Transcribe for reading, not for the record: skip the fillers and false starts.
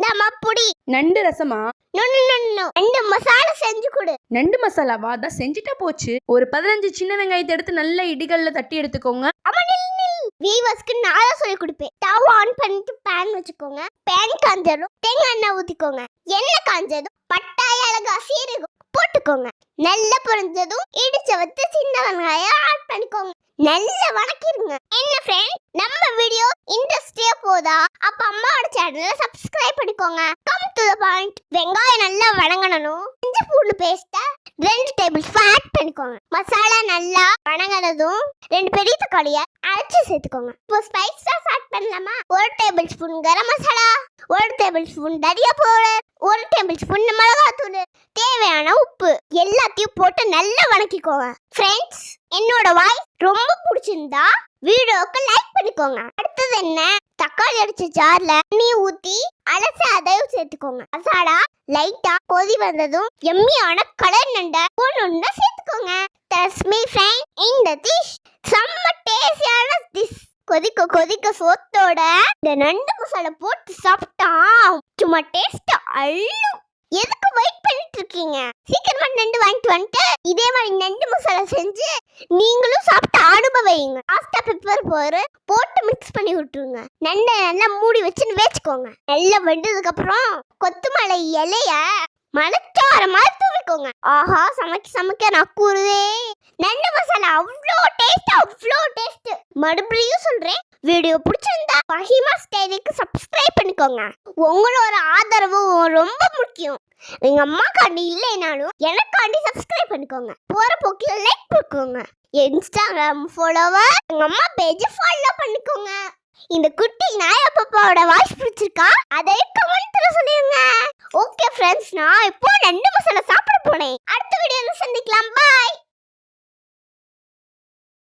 ரசமா புடி. நண்டு ரசமா? நண்டு மசாலா செஞ்சு கொடு. நண்டு மசாலாவா? அதான் செஞ்சுட்டா போச்சு. ஒரு 15 சின்ன வெங்காயத்தை எடுத்து நல்ல இடிகல்ல தட்டி எடுத்துக்கோங்க. வீவர்ஸ்க்கு நான் சொல்லி கொடுப்பேன். ஸ்டவ் ஆன் பண்ணிட்டு பேன் வச்சுக்கோங்க. பேன் காஞ்சதும் தேங்காய் எண்ணெய் ஊத்திக்கோங்க. எண்ணெய் காஞ்சதும் பட்டை ஏலக்காய் சீரகம் போட்டுக்கோங்க. நல்லா பொரிஞ்சதும் இடிச்ச வச்சு சின்ன வெங்காயம் ஆட் பண்ணிக்கோங்க. நல்லா வணக்கிடுங்க. என்ன ஃப்ரெண்ட், நம்ம வீடியோ இன்ட்ரெஸ்டியா போதா? அப்ப அம்மாவோட சேனலை சப்ஸ்கிரைப் பண்ணிக்கோங்க. Come to the point. வெங்காயம் நல்லா வணங்கணும். இஞ்சி பூண்டு பேஸ்ட் 2 டேபிள் ஸ்பூன் ஆட் பண்ணிக்கோங்க. மசாலா நல்லா வணங்கினதும் 2 பெரிய தக்காளியை அரைச்சு சேர்த்துக்கோங்க. இப்போ ஸ்பைசஸ் ஆட் பண்ணலாமா? 1 table spoon garam masala, 1 table spoon தனியா பவுடர், 1 டேபிள் ஸ்பூன் மிளகாத்தூள், தேவையான உப்பு எல்லாத்தையும் போட்டு நல்லா வணக்கிக்கோங்க. ஃப்ரெண்ட்ஸ், என்னோட வாய்ஸ் ரொம்ப பிடிச்சிருந்தா வீடியோக்கு லைக் பண்ணிக்கோங்க. அடுத்தது என்ன? தக்காளி அடிச்ச ஜார்ல தண்ணி ஊத்தி அலசி அதையும் சேர்த்துக்கோங்க. மசாலா லைட்டா கொதி வந்ததும் எம்மியான கலர் நண்டை ஒண்ணு சேர்த்துக்கோங்க. தட்ஸ் மீ ஃப்ரெண்ட், இந்த டிஷ் செம்ம டேஸ்டியான டிஷ். கொதிக்க சோத்தோட இந்த நண்டு மசாலா போட்டு சாப்பிட்டா சும்மா டேஸ்ட் அள்ளும். எதுக்கு வெயிட் பண்ணிட்டு இருக்கீங்க? சீக்கிரமா நண்டு வாங்கிட்டு வந்துட்டு இதே மாதிரி நண்டு மசாலா செஞ்சு நீங்களும் சாப்பிட்டு அனுபவிங்க. பாஸ்தா பெப்பர் போட்டு மிக்ஸ் பண்ணி விட்டுருங்க. நண்டை நல்லா மூடி வச்சு வேச்சுக்கோங்க. நல்லா வெந்ததுக்கு அப்புறம் கொத்தமல்லி இலைய மலைச்சார மாதிரி தூவிக்கோங்க. ஆஹா, சமைக்க நான் கூறுதே. நண்டு மசாலா அவ்வளோ டேஸ்ட். மறுபடியும் சொல்றேன், வீடியோ பிடிச்சிருந்தா மஹிமா ஸ்டைலுக்கு சப்ஸ்கிரைப் பண்ணிக்கோங்க. உங்களோட ஆதரவு ரொம்ப முக்கியம். எங்க அம்மாக்காண்டி இல்லைனாலும் எனக்காண்டி சப்ஸ்கிரைப் பண்ணிக்கோங்க. போற போக்கில லைக் பண்ணிக்கோங்க. இன்ஸ்டாகிராம் ஃபாலோவர் எங்க அம்மா பேஜ் ஃபாலோ பண்ணிக்கோங்க. இந்த குட்டி நாயா பாப்பாவோட வாய்ஸ் பிடிச்சிருக்கா? அதை கமெண்ட்ல சொல்லுங்க. ஓகே ஃப்ரெண்ட்ஸ், நான் இப்போ நண்டு மசாலா